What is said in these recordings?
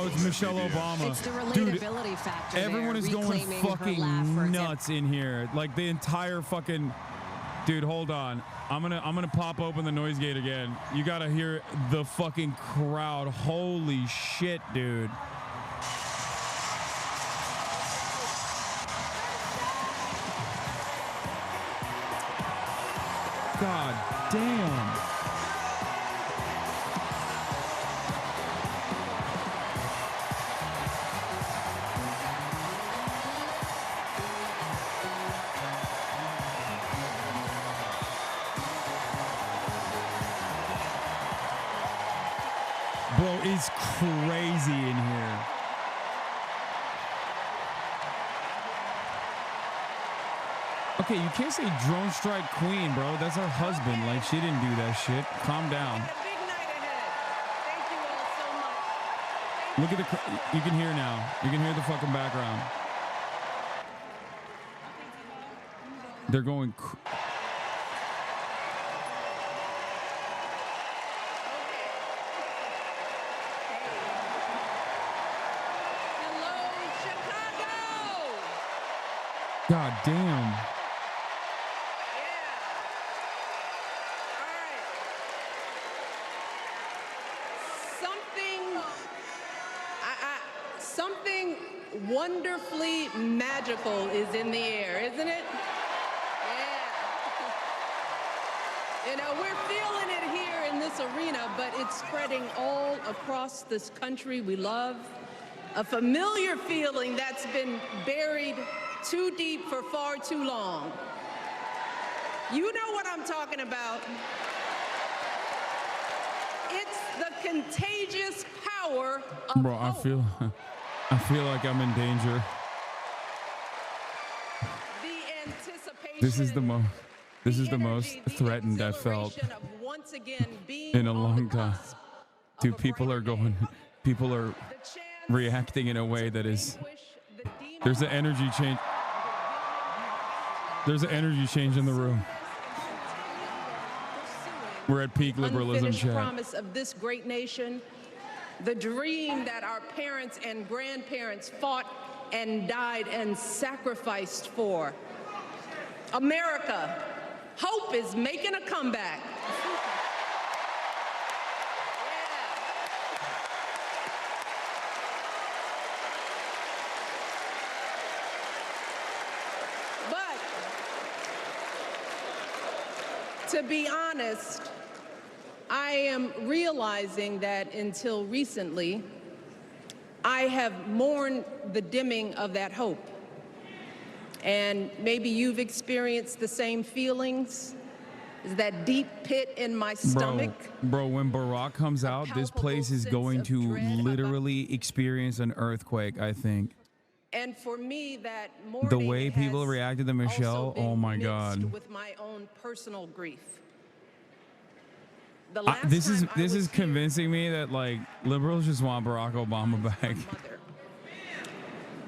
Bro, it's Michelle Obama. It's the Dude, relatability factor. everyone is going fucking nuts in here. Like the entire fucking. Dude, hold on. I'm gonna pop open the noise gate again. You gotta hear the fucking crowd. Holy shit, dude. God damn. Bro, it's crazy in here. Okay, you can't say drone strike queen, bro. That's her husband. Like, she didn't do that shit. Calm down. Big night ahead. Thank you all so much. Look at the, you can hear now. You can hear the fucking background. They're going. God damn. Something wonderfully magical is in the air, isn't it? Yeah. You know, we're feeling it here in this arena, but it's spreading all across this country we love. A familiar feeling that's been buried too deep for far too long. You know what I'm talking about. It's the contagious power of Bro, hope. I feel like I'm in danger. The anticipation, this is the most threatened I felt in a long time. Dude, people are reacting in a way that is, there's an energy change. There's an energy change in the room. We're at peak liberalism, unfinished chat. Promise of this great nation, the dream that our parents and grandparents fought and died and sacrificed for. America, hope is making a comeback. To be honest, I am realizing that until recently, I have mourned the dimming of that hope. And maybe you've experienced the same feelings, that deep pit in my stomach. Bro, when Barack comes out, this place is going to literally experience an earthquake, I think. And for me, that the way people reacted to Michelle, oh my God. With my own personal grief. This is convincing me that like liberals just want Barack Obama back.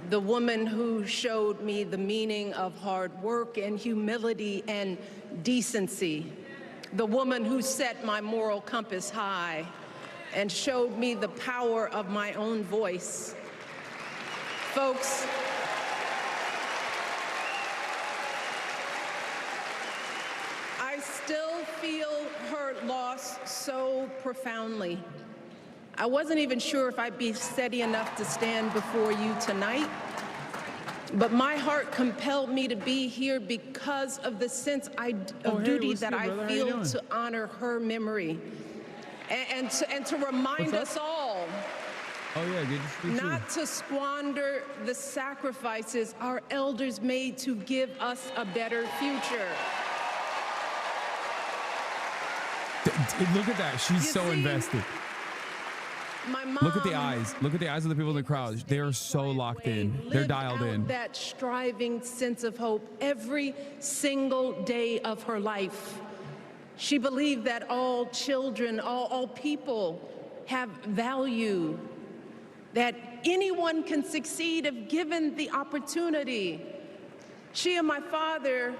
The woman who showed me the meaning of hard work and humility and decency. The woman who set my moral compass high and showed me the power of my own voice. Folks, I still feel her loss so profoundly. I wasn't even sure if I'd be steady enough to stand before you tonight, but my heart compelled me to be here because of the sense of duty that I feel to honor her memory and to remind us all not to squander the sacrifices our elders made to give us a better future. Look at that. She's so invested. My mom, look at the eyes. Look at the eyes of the people in the crowd. They are so locked in. They're dialed in. That striving sense of hope every single day of her life. She believed that all children, all people have value, that anyone can succeed if given the opportunity. She and my father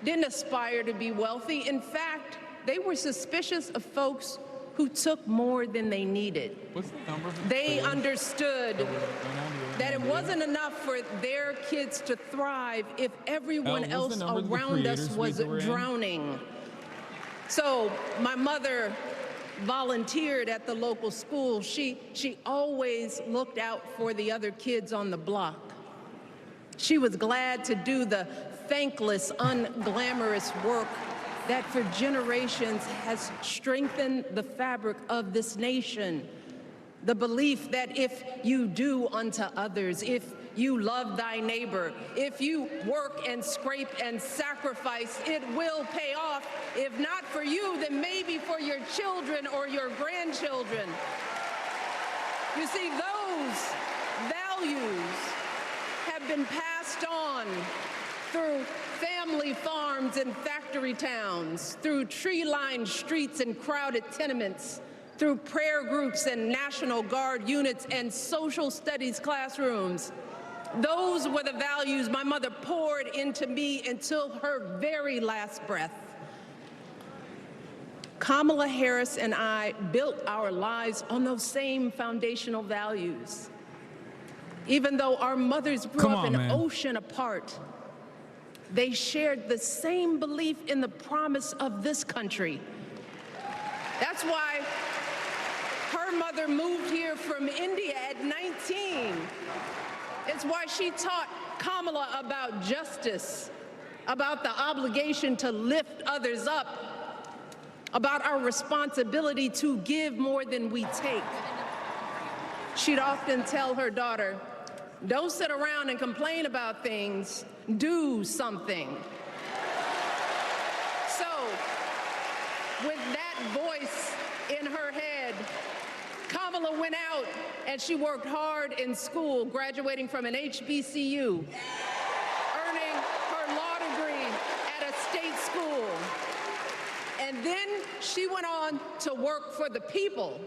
didn't aspire to be wealthy. In fact, they were suspicious of folks who took more than they needed. What's the number? They understood that it wasn't enough for their kids to thrive if everyone else around us was drowning. So my mother volunteered at the local school. She always looked out for the other kids on the block. She was glad to do the thankless, unglamorous work that for generations has strengthened the fabric of this nation. The belief that if you do unto others, if you love thy neighbor, if you work and scrape and sacrifice, it will pay off. If not for you, then maybe for your children or your grandchildren. You see, those values have been passed on through family farms and factory towns, through tree-lined streets and crowded tenements, through prayer groups and National Guard units and social studies classrooms. Those were the values my mother poured into me until her very last breath. Kamala Harris and I built our lives on those same foundational values. Even though our mothers grew up an ocean apart, they shared the same belief in the promise of this country. That's why her mother moved here from India at 19. It's why she taught Kamala about justice, about the obligation to lift others up, about our responsibility to give more than we take. She'd often tell her daughter, "Don't sit around and complain about things, do something." So, with that voice in her head, Kamala went out and she worked hard in school, graduating from an HBCU, earning her law degree at a state school. And then she went on to work for the people,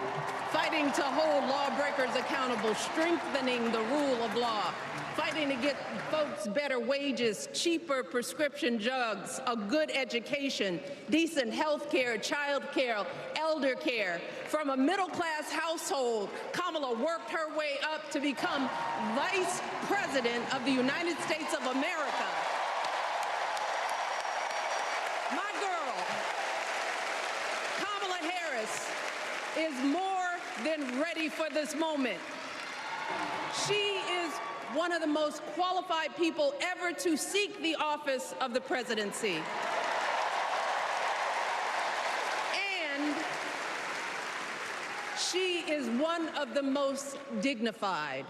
fighting to hold lawbreakers accountable, strengthening the rule of law, fighting to get folks better wages, cheaper prescription drugs, a good education, decent health care, child care, elder care. From a middle-class household, Kamala worked her way up to become Vice President of the United States of America. My girl, Kamala Harris, is more than ready for this moment. She is one of the most qualified people ever to seek the office of the presidency. And she is one of the most dignified.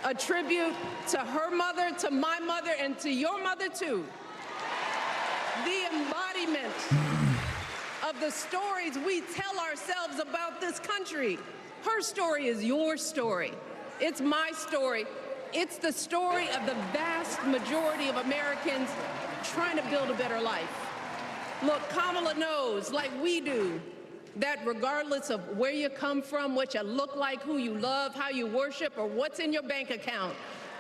A tribute to her mother, to my mother, and to your mother too. The embodiment of the stories we tell ourselves about this country. Her story is your story. It's my story. It's the story of the vast majority of Americans trying to build a better life. Look, Kamala knows, like we do, that regardless of where you come from, what you look like, who you love, how you worship, or what's in your bank account,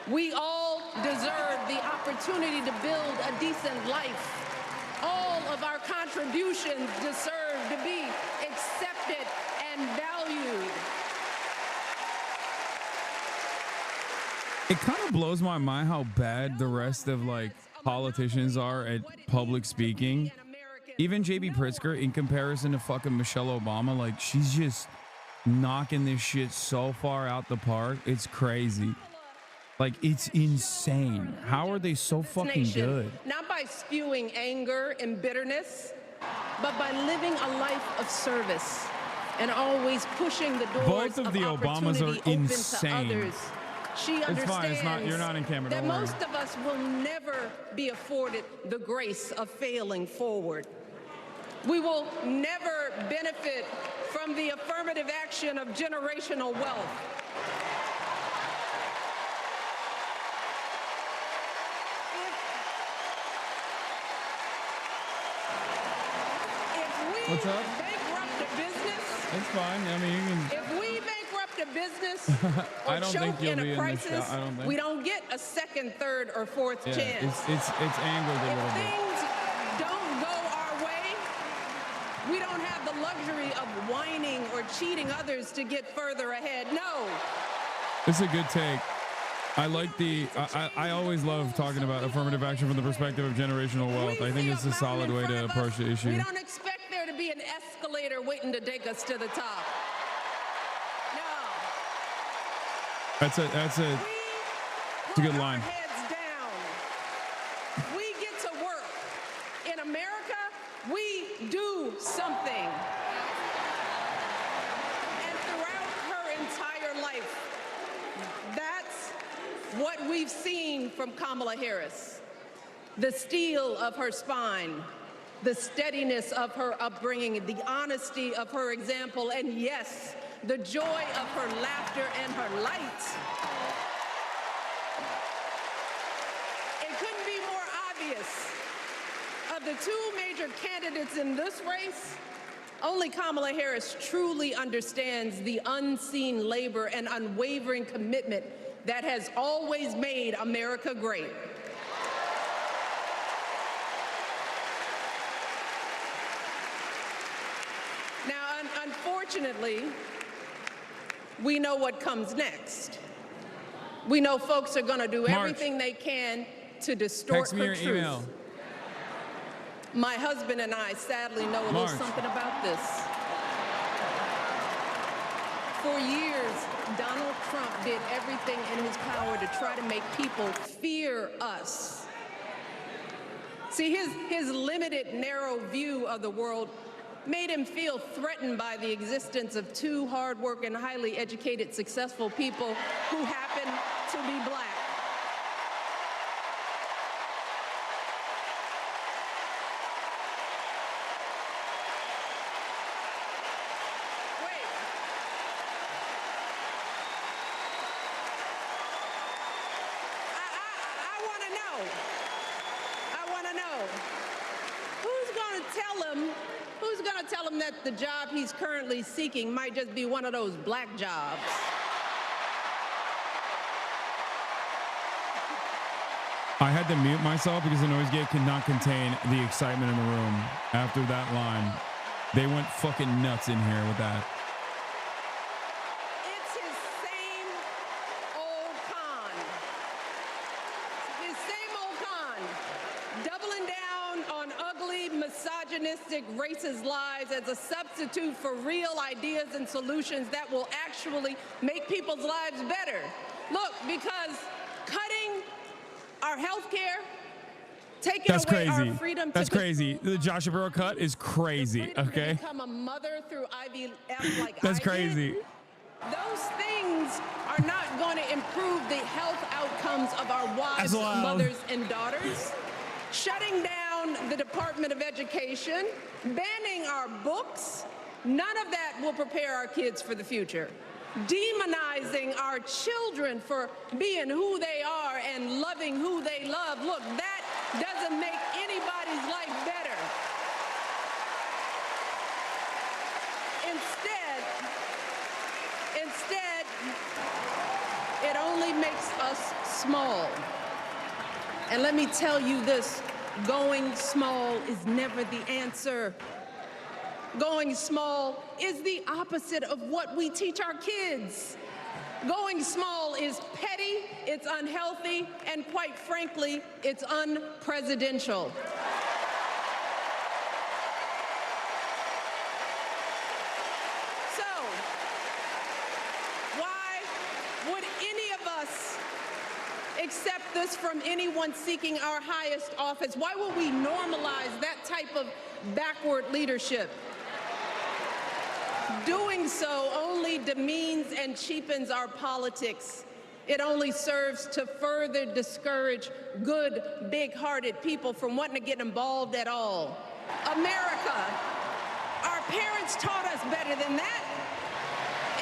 we all deserve the opportunity to build a decent life. All of our contributions deserve to be accepted and valued. It kind of blows my mind how bad the rest of like politicians are at public speaking. Even JB Pritzker, in comparison to fucking Michelle Obama, like she's just knocking this shit so far out the park. It's crazy. Like it's insane. How are they so fucking good? Not by spewing anger and bitterness, but by living a life of service and always pushing the doors Both of the Obamas are insane. To others. She understands fine. It's not, you're not in camera, that don't worry. most of us will never be afforded the grace of failing forward. We will never benefit from the affirmative action of generational wealth. What's up? Bankrupt a business. It's fine. I mean, you can. If we bankrupt a business or I don't think choke you'll in be a in crisis, this shot. I don't think. we don't get a second, third, or fourth chance. It's angled a If little bit. things don't go our way, we don't have the luxury luxury of whining or cheating others to get further ahead. No. It's a good take. I like I always love talking about affirmative action from the perspective of generational wealth. I think it's a solid way to approach the issue. We don't expect there to be an escalator waiting to take us to the top. No. That's a good line. Heads down. We get to work. In America, we do something. And throughout her entire life, that's what we've seen from Kamala Harris. The steel of her spine, the steadiness of her upbringing, the honesty of her example, and yes, the joy of her laughter and her light. It couldn't be more obvious. Of the two major candidates in this race, only Kamala Harris truly understands the unseen labor and unwavering commitment that has always made America great. Now, unfortunately, we know what comes next. We know folks are going to do everything they can to distort her truth. Email. My husband and I sadly know a little something about this. For years, Donald Trump did everything in his power to try to make people fear us. See, his limited, narrow view of the world made him feel threatened by the existence of two hard-working, highly educated, successful people who happen to be black. Tell him that the job he's currently seeking might just be one of those black jobs. I had to mute myself because the noise gate could not contain the excitement in the room after that line. They went fucking nuts in here with that. It's his same old con. His same old con. Doubling down on ugly, misogynistic, racist lies as a substitute for real ideas and solutions that will actually make people's lives better. Look, because cutting our health care, taking away our freedom That's crazy. The Joshua Burrow cut is crazy, okay? To become a mother through IVF like That's crazy. Those things are not going to improve the health outcomes of our wives, mothers, and daughters. Shutting down the Department of Education, banning our books, none of that will prepare our kids for the future. Demonizing our children for being who they are and loving who they love. Look, that doesn't make anybody's life better. Instead, it only makes us small. And let me tell you this, going small is never the answer. Going small is the opposite of what we teach our kids. Going small is petty, it's unhealthy, and quite frankly, it's unpresidential. So, why would any of us accept this from anyone seeking our highest office? Why would we normalize that type of backward leadership? Doing so only demeans and cheapens our politics. It only serves to further discourage good, big-hearted people from wanting to get involved at all. America, our parents taught us better than that,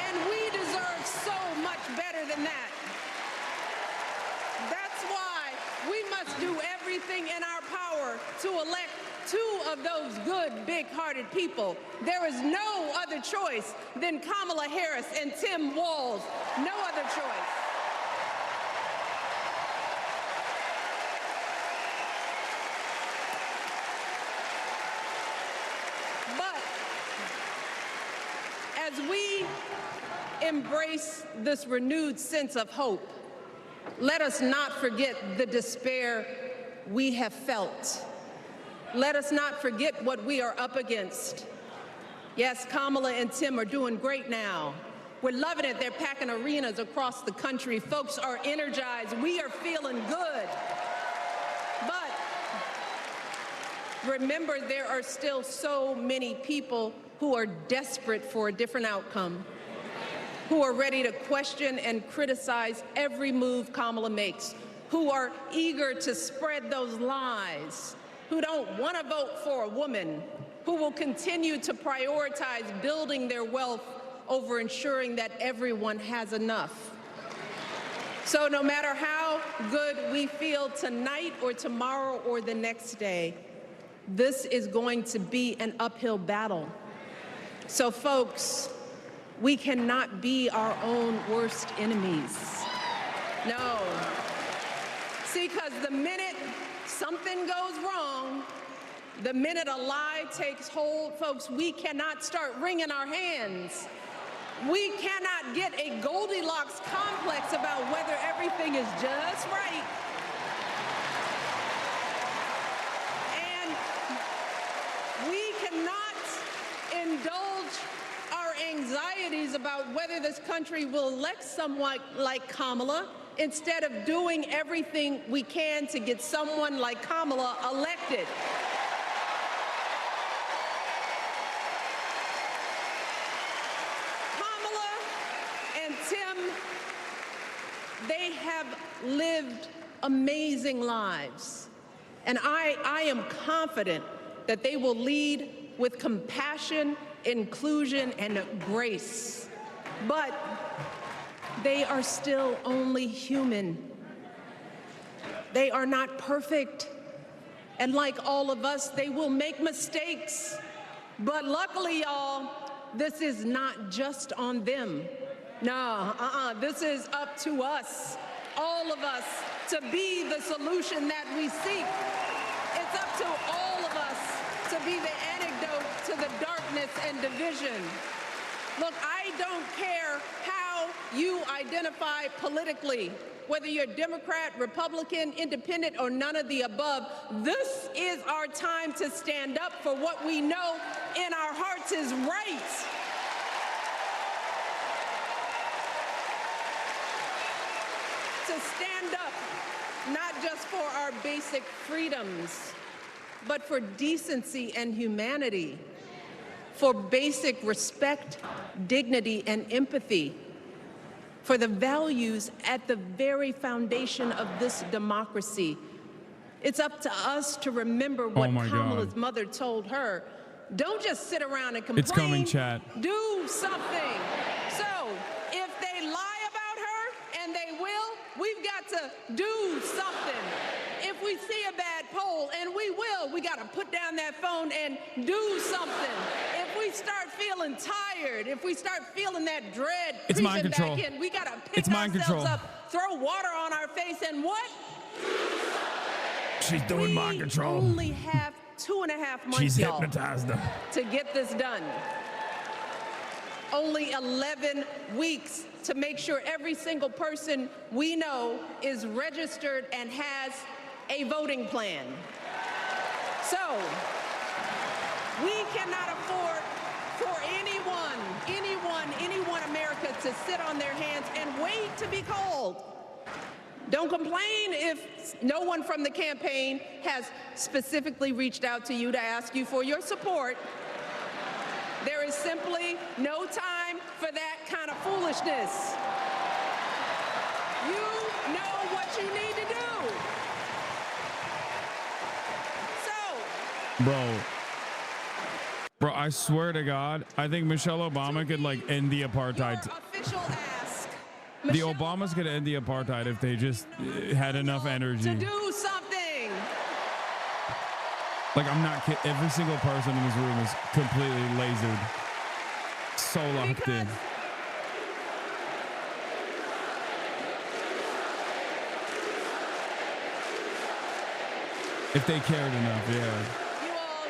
and we deserve so much better than that. That's why we must do everything in our power to elect two of those good, big-hearted people. There is no other choice than Kamala Harris and Tim Walz. No other choice. embrace this renewed sense of hope. Let us not forget the despair we have felt. Let us not forget what we are up against. Yes, Kamala and Tim are doing great now. We're loving it. They're packing arenas across the country. Folks are energized. We are feeling good. But remember, there are still so many people who are desperate for a different outcome, who are ready to question and criticize every move Kamala makes, who are eager to spread those lies, who don't want to vote for a woman, who will continue to prioritize building their wealth over ensuring that everyone has enough. So no matter how good we feel tonight or tomorrow or the next day, this is going to be an uphill battle. So folks, we cannot be our own worst enemies. No. See, because the minute something goes wrong, the minute a lie takes hold, folks, we cannot start wringing our hands. We cannot get a Goldilocks complex about whether everything is just right. And we cannot indulge our anxieties about whether this country will elect someone like Kamala instead of doing everything we can to get someone like Kamala elected. They have lived amazing lives, and I am confident that they will lead with compassion, inclusion, and grace. But they are still only human. They are not perfect, and like all of us, they will make mistakes. But luckily, y'all, this is not just on them. No, this is up to us, all of us, to be the solution that we seek. It's up to all of us to be the antidote to the darkness and division. Look, I don't care how you identify politically, whether you're Democrat, Republican, Independent, or none of the above. This is our time to stand up for what we know in our hearts is right. To stand up, not just for our basic freedoms, but for decency and humanity, for basic respect, dignity, and empathy, for the values at the very foundation of this democracy. It's up to us to remember what Kamala's mother told her. Don't just sit around and complain. It's coming, chat. Do something. So if they lie about her, and they will, we've got to do something. If we see a bad poll, and we will, we got to put down that phone and do something. If we start feeling tired, if we start feeling that dread creeping back in, we got to pick ourselves up, throw water on our face, and what? She's doing mind control. We only have 2.5 months, She's hypnotized her. to get this done. Only 11 weeks to make sure every single person we know is registered and has a voting plan. So we cannot afford for anyone America to sit on their hands and wait to be called. Don't complain if no one from the campaign has specifically reached out to you to ask you for your support. There is simply no time for that kind of foolishness. You know what you need to do. So, Bro, I swear to God, I think Michelle Obama could like end the apartheid. Official ask. The Obamas could end the apartheid if they just had enough energy. To do something. Like, I'm not kidding. Every single person in this room is completely lasered. So locked in. If they cared enough, yeah. You all,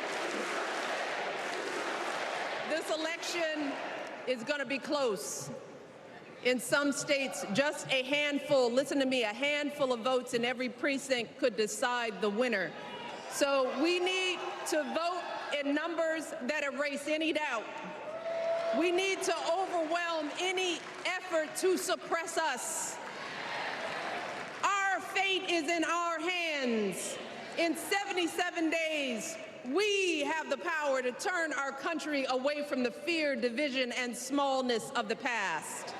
this election is going to be close. In some states, just a handful, listen to me, a handful of votes in every precinct could decide the winner. So we need to vote in numbers that erase any doubt. We need to overwhelm any effort to suppress us. Our fate is in our hands. In 77 days, we have the power to turn our country away from the fear, division, and smallness of the past.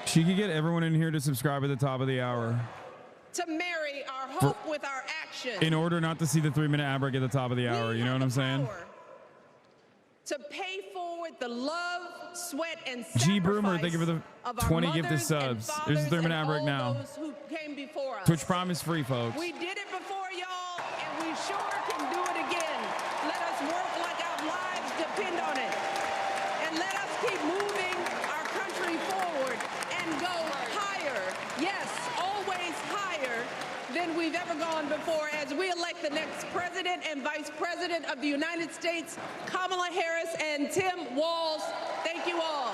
She could get everyone in here to subscribe at the top of the hour. To marry our hope with our action. In order not to see the 3-minute ad break at the top of the hour. You know what I'm saying? To pay forward the love, sweat, and G Broomer, sacrifice thank you for the of our 20 mothers gifted subs. and There's a fathers 3-minute ad and break all now. those who came before us. Twitch Prime is free, folks. We did it before, y'all, and we sure can do it again. Let us work like our lives depend on it. And let us keep moving our country forward and go higher. Yes, always higher than we've ever gone before as we elect the next president and vice president of the United States, Kamala Harris and Tim Walz. Thank you all.